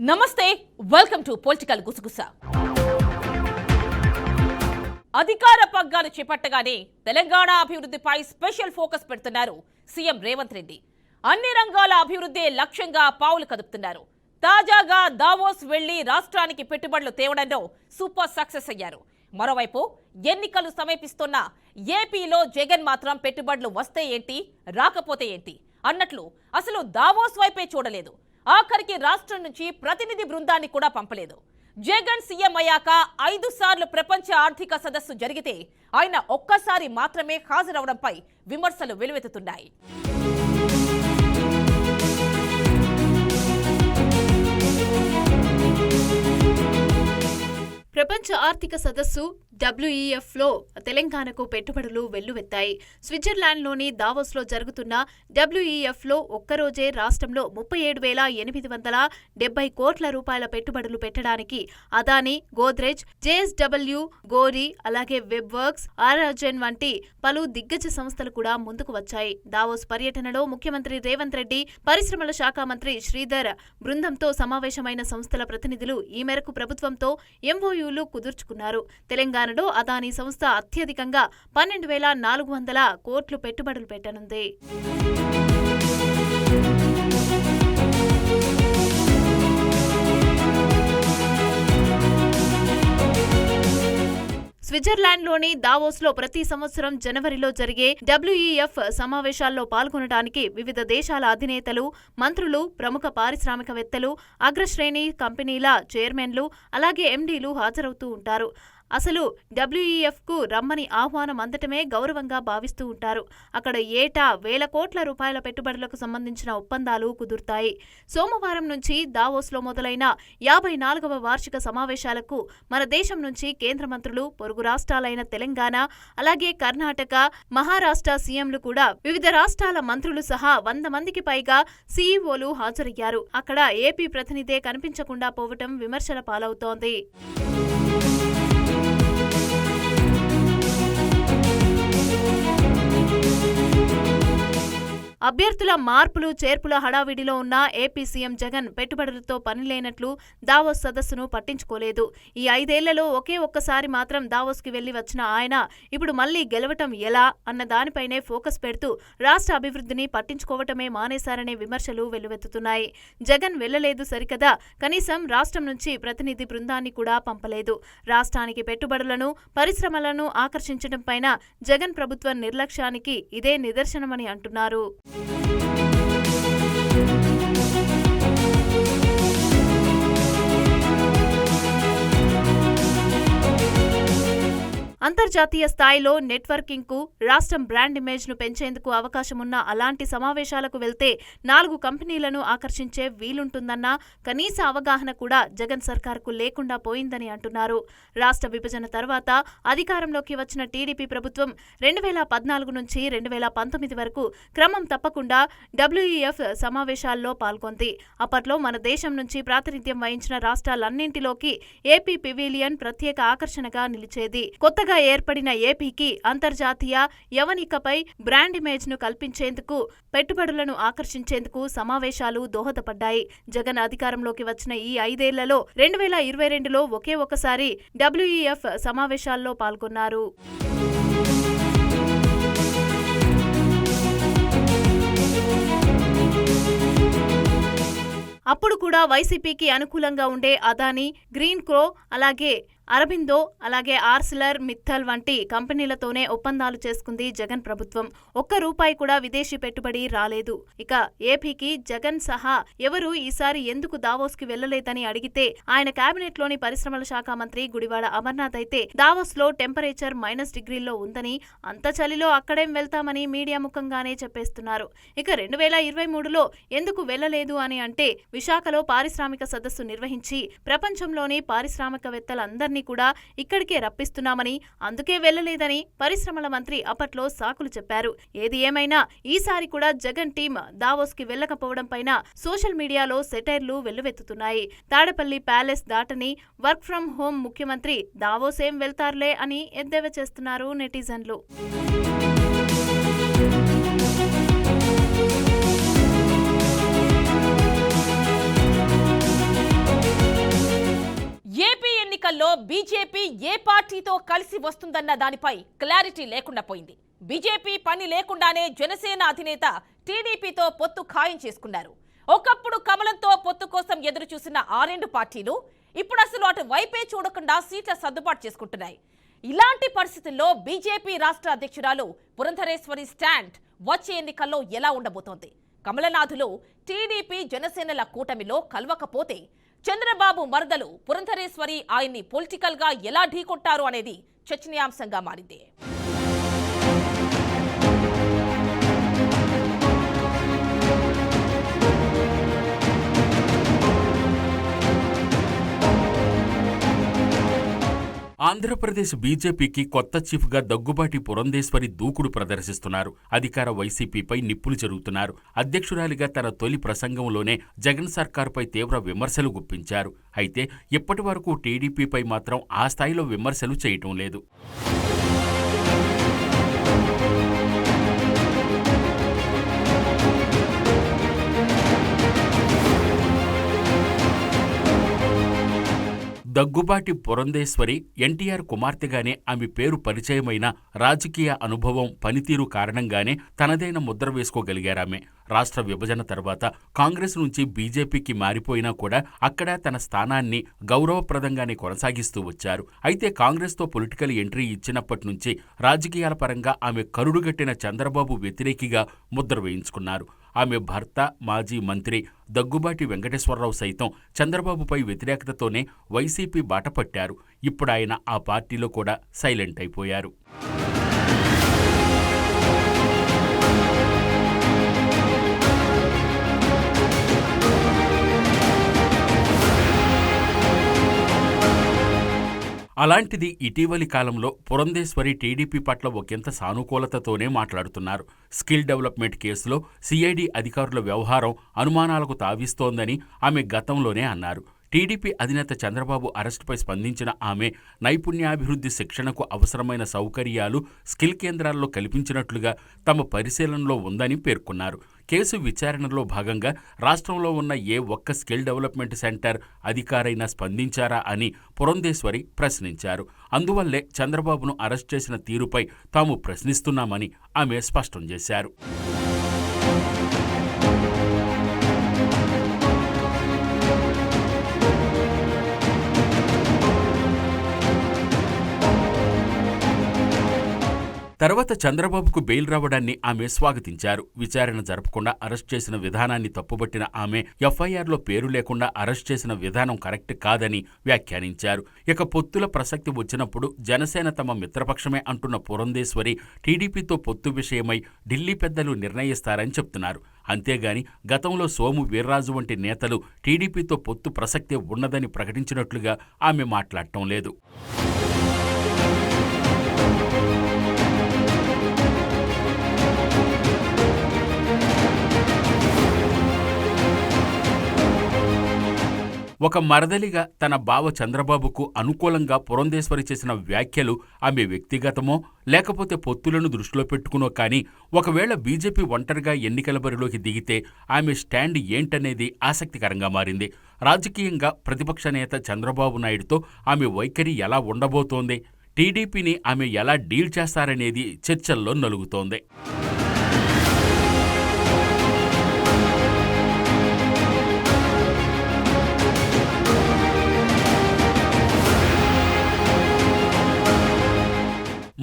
నమస్తే, welcome to political గుసగుస. అధికార పగ్గాలు చేపట్టగానే తెలంగాణ అభివృద్ధిపై స్పెషల్ ఫోకస్ పెడుతున్నారు సీఎం రేవంత్ రెడ్డి. అన్ని రంగాల అభివృద్ధి లక్ష్యంగా పావులు కదుపుతున్నారు. తాజాగా దావోస్ వెళ్లి రాష్ట్రానికి పెట్టుబడులు తేవడంలో సూపర్ సక్సెస్ అయ్యారు. మరోవైపు ఎన్నికలు సమీపిస్తున్న ఏపీలో జగన్ మాత్రం పెట్టుబడులు వస్తే ఏంటి, రాకపోతే ఏంటి అన్నట్లు అసలు దావోస్ వైపే చూడలేదు. ఆఖరికి రాష్ట్రం నుంచి ప్రతినిధి బృందాన్ని కూడా పంపలేదు. జగన్ సీఎం అయ్యాక 5 సార్లు ప్రపంచ ఆర్థిక సదస్సు జరిగితే ఆయన ఒక్కసారి మాత్రమే హాజరవడంపై విమర్శలు వెలువెత్తుతున్నాయి. ప్రపంచ ఆర్థిక సదస్సు WEF లో తెలంగాణకు పెట్టుబడులు వెల్లువెత్తాయి. స్విట్జర్లాండ్లోని దావోస్లో జరుగుతున్న WEF లో ఒక్కరోజే రాష్ట్రంలో 37,870 కోట్ల రూపాయల పెట్టుబడులు పెట్టడానికి అదానీ, గోద్రెజ్, JSW, గోరీ, అలాగే వెబ్ వర్క్స్, ఆరాజన్ వంటి పలు దిగ్గజ సంస్థలు కూడా ముందుకు వచ్చాయి. దావోస్ పర్యటనలో ముఖ్యమంత్రి రేవంత్ రెడ్డి, పరిశ్రమల శాఖ మంత్రి శ్రీధర్ బృందంతో సమావేశమైన సంస్థల ప్రతినిధులు ఈ మేరకు ప్రభుత్వంతో MOUలు కుదుర్చుకున్నారు. తెలంగాణలో అదానీ సంస్థ అత్యధికంగా 12,400 కోట్లు పెట్టుబడులు పెట్టనుంది. స్విట్జర్లాండ్లోని దావోస్లో ప్రతి సంవత్సరం జనవరిలో జరిగే WEF సమావేశాల్లో పాల్గొనడానికి వివిధ దేశాల అధినేతలు, మంత్రులు, ప్రముఖ పారిశ్రామికవేత్తలు, అగ్రశ్రేణి కంపెనీల చైర్మన్లు, అలాగే MDలు హాజరవుతూ ఉంటారు. అసలు WEFకు రమ్మని ఆహ్వానం అందటమే గౌరవంగా భావిస్తూ ఉంటారు. అక్కడ ఏటా 1,000 కోట్ల రూపాయల పెట్టుబడులకు సంబంధించిన ఒప్పందాలు కుదురుతాయి. సోమవారం నుంచి దావోస్లో మొదలైన 54వ వార్షిక సమావేశాలకు మన దేశం నుంచి కేంద్ర మంత్రులు, పొరుగు రాష్ట్రాలైన తెలంగాణ, అలాగే కర్ణాటక, మహారాష్ట్ర సీఎంలు కూడా వివిధ రాష్ట్రాల మంత్రులు సహా 100 మందికి పైగా CEOలు హాజరయ్యారు. అక్కడ ఏపీ ప్రతినిధే కనిపించకుండా పోవటం విమర్శల పాలవుతోంది. అభ్యర్థుల మార్పులు చేర్పుల హడావిడిలో ఉన్న ఏపీ సీఎం జగన్ పెట్టుబడులతో పనిలేనట్లు దావోస్ సదస్సును పట్టించుకోలేదు. ఈ 5 ఏళ్లలో ఒక్కసారి మాత్రం దావోస్కి వెళ్లి వచ్చిన ఆయన ఇప్పుడు మళ్లీ గెలవటం ఎలా అన్న దానిపైనే ఫోకస్ పెడుతూ రాష్ట్ర అభివృద్ధిని పట్టించుకోవటమే మానేశారనే విమర్శలు వెల్లువెత్తుతున్నాయి. జగన్ వెళ్లలేదు సరికదా, కనీసం రాష్ట్రం నుంచి ప్రతినిధి బృందాన్ని కూడా పంపలేదు. రాష్ట్రానికి పెట్టుబడులను, పరిశ్రమలను ఆకర్షించడం పైన జగన్ ప్రభుత్వ నిర్లక్ష్యానికి ఇదే నిదర్శనమని అంటున్నారు. అంతర్జాతీయ స్థాయిలో నెట్వర్కింగ్కు, రాష్ట్రం బ్రాండ్ ఇమేజ్ను పెంచేందుకు అవకాశమున్న అలాంటి సమావేశాలకు వెళ్తే 4 కంపెనీలను ఆకర్షించే వీలుంటుందన్న కనీస అవగాహన కూడా జగన్ సర్కార్కు లేకుండా పోయిందని అంటున్నారు. రాష్ట్ర విభజన తర్వాత అధికారంలోకి వచ్చిన టీడీపీ ప్రభుత్వం 2014 నుంచి 2019 వరకు క్రమం తప్పకుండా WEF సమావేశాల్లో పాల్గొంది. అప్పట్లో మన దేశం నుంచి ప్రాతినిధ్యం వహించిన రాష్ట్రాలన్నింటిలోకి ఏపీ పివిలియన్ ప్రత్యేక ఆకర్షణగా నిలిచేది. కొత్తగా ఏర్పడిన ఏపీకి అంతర్జాతీయ యవనికపై బ్రాండ్ ఇమేజ్ ను కల్పించేందుకు, పెట్టుబడులను ఆకర్షించేందుకు సమావేశాలు దోహదపడ్డాయి. జగన్ అధికారంలోకి వచ్చిన ఈ 5 ఏళ్లలో 2022లో ఒక్కసారి WEF సమావేశాల్లో పాల్గొన్నారు. అప్పుడు కూడా వైసీపీకి అనుకూలంగా ఉండే అదానీ, గ్రీన్ క్రో, అలాగే అరబిందో, అలాగే ఆర్సిలర్ మిత్తల్ వంటి కంపెనీలతోనే ఒప్పందాలు చేసుకుంది జగన్ ప్రభుత్వం. ₹1 కూడా విదేశీ పెట్టుబడి రాలేదు. ఇక ఏపీకి జగన్ సహా ఎవరూ ఈసారి ఎందుకు దావోస్కి వెళ్లలేదని అడిగితే ఆయన కేబినెట్లోని పరిశ్రమల శాఖ మంత్రి గుడివాడ అమర్నాథ్ అయితే దావోస్లో టెంపరేచర్ -డిగ్రీల్లో ఉందని, అంత చలిలో అక్కడేం వెళ్తామని మీడియా ముఖంగానే చెప్పేస్తున్నారు. ఇక 2023లో ఎందుకు వెళ్లలేదు అని అంటే విశాఖలో పారిశ్రామిక సదస్సు నిర్వహించి ప్రపంచంలోని పారిశ్రామికవేత్తలందరినీ కూడా ఇక్కడికే రప్పిస్తున్నామని, అందుకే వెళ్లలేదని పరిశ్రమల మంత్రి అప్పట్లో సాకులు చెప్పారు. ఏది ఏమైనా ఈసారి కూడా జగన్ టీం దావోస్కి వెళ్లకపోవడం పైన సోషల్ మీడియాలో సెటైర్లు వెల్లువెత్తుతున్నాయి. తాడేపల్లి ప్యాలెస్ దాటని వర్క్ ఫ్రం హోం ముఖ్యమంత్రి దావోస్ ఏం వెళ్తారులే అని ఎద్దేవా చేస్తున్నారు నెటిజన్లు. పార్టీతో కలిసి వస్తుందన్న దానిపై క్లారిటీ లేకుండా పోయింది. బీజేపీ పని లేకుండానే జనసేన అధినేత టీడీపీతో పొత్తు ఖాయం చేసుకున్నారు. ఒకప్పుడు కమలంతో పొత్తు కోసం ఎదురు చూసిన ఆ రెండు పార్టీలు ఇప్పుడు అసలు అటు వైపే చూడకుండా సీట్ల సర్దుబాటు చేసుకుంటున్నాయి. ఇలాంటి పరిస్థితుల్లో బీజేపీ రాష్ట్ర అధ్యక్షురాలు పురంధరేశ్వరి స్టాండ్ వచ్చే ఎన్నికల్లో ఎలా ఉండబోతోంది? కమలనాథులు టీడీపీ జనసేనల కూటమిలో కలవకపోతే చంద్రబాబు మరదలు పురంధరేశ్వరి ఆయన్ని పొలిటికల్ గా ఎలా ఢీకొట్టారు అనేది చర్చనీయాంశంగా మారింది. ఆంధ్రప్రదేశ్ బీజేపీకి కొత్త చీఫ్గా దగ్గుబాటి పురంధేశ్వరి దూకుడు ప్రదర్శిస్తున్నారు. అధికార వైసీపీపై నిప్పులు చెరుగుతున్నారు. అధ్యక్షురాలిగా తన తొలి ప్రసంగంలోనే జగన్ సర్కారుపై తీవ్ర విమర్శలు గుప్పించారు. అయితే ఇప్పటి వరకు టీడీపీపై మాత్రం ఆ స్థాయిలో విమర్శలు చేయటం లేదు. దగ్గుబాటి పురంధేశ్వరి ఎన్టీఆర్ కుమార్తెగానే ఆమె పేరు పరిచయమైన రాజకీయ అనుభవం, పనితీరు కారణంగానే తనదైన ముద్ర వేసుకోగలిగారామె. రాష్ట్ర విభజన తర్వాత కాంగ్రెస్ నుంచి బీజేపీకి మారిపోయినా కూడా అక్కడ తన స్థానాన్ని గౌరవప్రదంగానే కొనసాగిస్తూ వచ్చారు. అయితే కాంగ్రెస్తో పొలిటికల్ ఎంట్రీ ఇచ్చినప్పటి నుంచి రాజకీయాల పరంగా ఆమె కరుడుగట్టిన చంద్రబాబు వ్యతిరేకిగా ముద్ర వేయించుకున్నారు. ఆమె భర్త మాజీ మంత్రి దగ్గుబాటి వెంకటేశ్వరరావు సైతం చంద్రబాబుపై వ్యతిరేకతతోనే వైసీపీ బాట పట్టారు. ఇప్పుడు ఆయన ఆ పార్టీలో కూడా సైలెంట్ అయిపోయారు. అలాంటిది ఇటీవలి కాలంలో పురంధేశ్వరి టీడీపీ పట్ల ఒకంత సానుకూలతతోనే మాట్లాడుతున్నారు. స్కిల్ డెవలప్మెంట్ కేసులో సిఐడి అధికారుల వ్యవహారం అనుమానాలకు తావిస్తోందని ఆమె గతంలోనే అన్నారు. టీడీపీ అధినేత చంద్రబాబు అరెస్టుపై స్పందించిన ఆమె నైపుణ్యాభివృద్ధి శిక్షణకు అవసరమైన సౌకర్యాలు స్కిల్ కేంద్రాల్లో కల్పించినట్లుగా తమ పరిశీలనలో ఉందని పేర్కొన్నారు. కేసు విచారణలో భాగంగా రాష్ట్రంలో ఉన్న ఏ ఒక్క స్కిల్ డెవలప్మెంట్ సెంటర్ అధికారైనా స్పందించారా అని పురంధేశ్వరి ప్రశ్నించారు. అందువల్లే చంద్రబాబును అరెస్ట్ చేసిన తీరుపై తాము ప్రశ్నిస్తున్నామని ఆమె స్పష్టం చేశారు. తర్వాత చంద్రబాబుకు బెయిల్ రావడాన్ని ఆమె స్వాగతించారు. విచారణ జరపకుండా అరెస్ట్ చేసిన విధానాన్ని తప్పుబట్టిన ఆమె ఎఫ్ఐఆర్లో పేరు లేకుండా అరెస్ట్ చేసిన విధానం కరెక్ట్ కాదని వ్యాఖ్యానించారు. ఇక పొత్తుల ప్రసక్తి వచ్చినప్పుడు జనసేన తమ మిత్రపక్షమే అంటున్న పురంధేశ్వరి టీడీపీతో పొత్తు విషయమై ఢిల్లీ పెద్దలు నిర్ణయిస్తారని చెప్తున్నారు. అంతేగాని గతంలో సోము వీర్రాజు వంటి నేతలు టీడీపీతో పొత్తు ప్రసక్తే ఉన్నదని ప్రకటించినట్లుగా ఆమె మాట్లాడటం లేదు. ఒక మరదలిగా తన బావ చంద్రబాబుకు అనుకూలంగా పురంధేశ్వరి చేసిన వ్యాఖ్యలు ఆమె వ్యక్తిగతమో లేకపోతే పొత్తులను దృష్టిలో పెట్టుకునో కానీ ఒకవేళ బీజేపీ ఒంటరిగా ఎన్నికల బరిలోకి దిగితే ఆమె స్టాండ్ ఏంటనేది ఆసక్తికరంగా మారింది. రాజకీయంగా ప్రతిపక్ష నేత చంద్రబాబు నాయుడుతో ఆమె వైఖరి ఎలా ఉండబోతోంది, టీడీపీని ఆమె ఎలా డీల్ చేస్తారనేది చర్చల్లో నలుగుతోంది.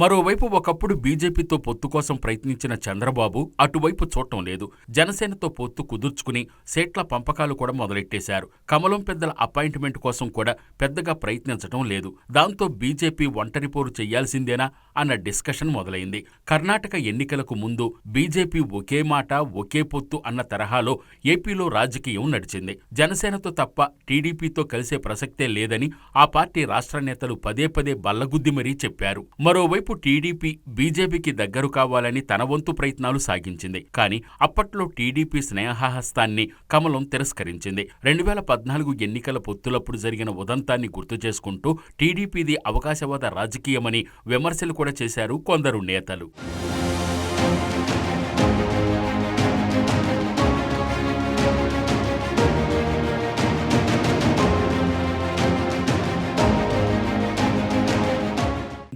మరోవైపు ఒకప్పుడు బీజేపీతో పొత్తు కోసం ప్రయత్నించిన చంద్రబాబు అటువైపు చూడటం లేదు. జనసేనతో పొత్తు కుదుర్చుకుని సీట్ల పంపకాలు కూడా మొదలెట్టేశారు. కమలం పెద్దల అపాయింట్మెంట్ కోసం కూడా పెద్దగా ప్రయత్నించడం లేదు. దాంతో బీజేపీ ఒంటరి పోరు చెయ్యాల్సిందేనా అన్న డిస్కషన్ మొదలైంది. కర్ణాటక ఎన్నికలకు ముందు బీజేపీ ఒకే మాట ఒకే పొత్తు అన్న తరహాలో ఏపీలో రాజకీయం నడిచింది. జనసేనతో తప్ప టీడీపీతో కలిసే ప్రసక్తే లేదని ఆ పార్టీ రాష్ట్ర నేతలు పదే పదే బల్లగుద్ది మరీ చెప్పారు. మరోవైపు టీడీపీ బీజేపీకి దగ్గర కావాలని తన వంతు ప్రయత్నాలు సాగించింది. కానీ అప్పట్లో టీడీపీ స్నేహహస్తాన్ని కమలం తిరస్కరించింది. 2014 ఎన్నికల పొత్తులప్పుడు జరిగిన ఉదంతాన్ని గుర్తు చేసుకుంటూ టీడీపీది అవకాశవాద రాజకీయమని విమర్శలు కూడా చేశారు కొందరు నేతలు.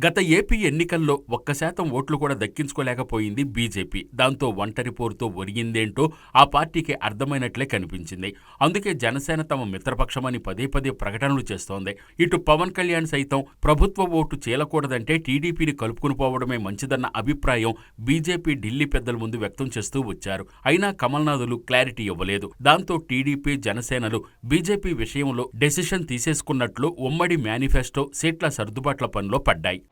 గత ఏపీ ఎన్నికల్లో 1% ఓట్లు కూడా దక్కించుకోలేకపోయింది బీజేపీ. దాంతో ఒంటరి పోరుతో ఒరిగిందేంటో ఆ పార్టీకి అర్థమైనట్లే కనిపించింది. అందుకే జనసేన తమ మిత్రపక్షమని పదే పదే ప్రకటనలు చేస్తోంది. ఇటు పవన్ కళ్యాణ్ సైతం ప్రభుత్వ ఓటు చీలకూడదంటే టీడీపీని కలుపుకుని పోవడమే మంచిదన్న అభిప్రాయం బీజేపీ ఢిల్లీ పెద్దల ముందు వ్యక్తం చేస్తూ వచ్చారు. అయినా కమల్నాథులు క్లారిటీ ఇవ్వలేదు. దాంతో టీడీపీ జనసేనలు బీజేపీ విషయంలో డెసిషన్ తీసేసుకున్నట్లు ఉమ్మడి మేనిఫెస్టో సీట్ల సర్దుబాట్ల పనిలో పడ్డాయి.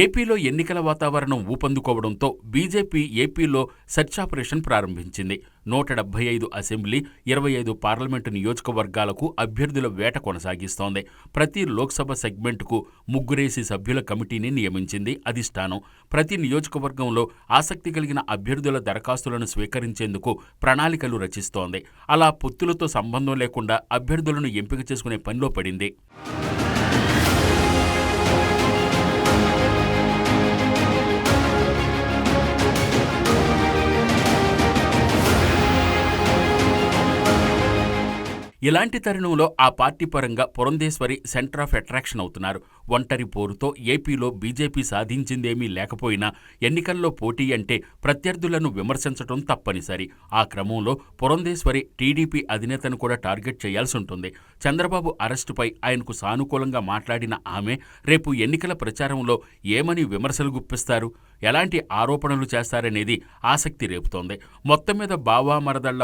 ఏపీలో ఎన్నికల వాతావరణం ఊపందుకోవడంతో బీజేపీ ఏపీలో సెర్చ్ ఆపరేషన్ ప్రారంభించింది. 175 అసెంబ్లీ, 25 పార్లమెంటు నియోజకవర్గాలకు అభ్యర్థుల వేట కొనసాగిస్తోంది. ప్రతి లోక్సభ సెగ్మెంట్కు 3 సభ్యుల కమిటీని నియమించింది అధిష్టానం. ప్రతి నియోజకవర్గంలో ఆసక్తి కలిగిన అభ్యర్థుల దరఖాస్తులను స్వీకరించేందుకు ప్రణాళికలు రచిస్తోంది. అలా పొత్తులతో సంబంధం లేకుండా అభ్యర్థులను ఎంపిక చేసుకునే పనిలో పడింది. ఇలాంటి తరుణంలో ఆ పార్టీ పరంగా పురంధేశ్వరి సెంటర్ ఆఫ్ అట్రాక్షన్ అవుతున్నారు. ఒంటరి పోరుతో ఏపీలో బీజేపీ సాధించిందేమీ లేకపోయినా ఎన్నికల్లో పోటీ అంటే ప్రత్యర్థులను విమర్శించడం తప్పనిసరి. ఆ క్రమంలో పురంధేశ్వరి టీడీపీ అధినేతను కూడా టార్గెట్ చేయాల్సి ఉంటుంది. చంద్రబాబు అరెస్టుపై ఆయనకు సానుకూలంగా మాట్లాడిన ఆమె రేపు ఎన్నికల ప్రచారంలో ఏమని విమర్శలు గుప్పిస్తారు, ఎలాంటి ఆరోపణలు చేస్తారనేది ఆసక్తి రేపుతోంది. మొత్తం మీద బావా మరదళ్ల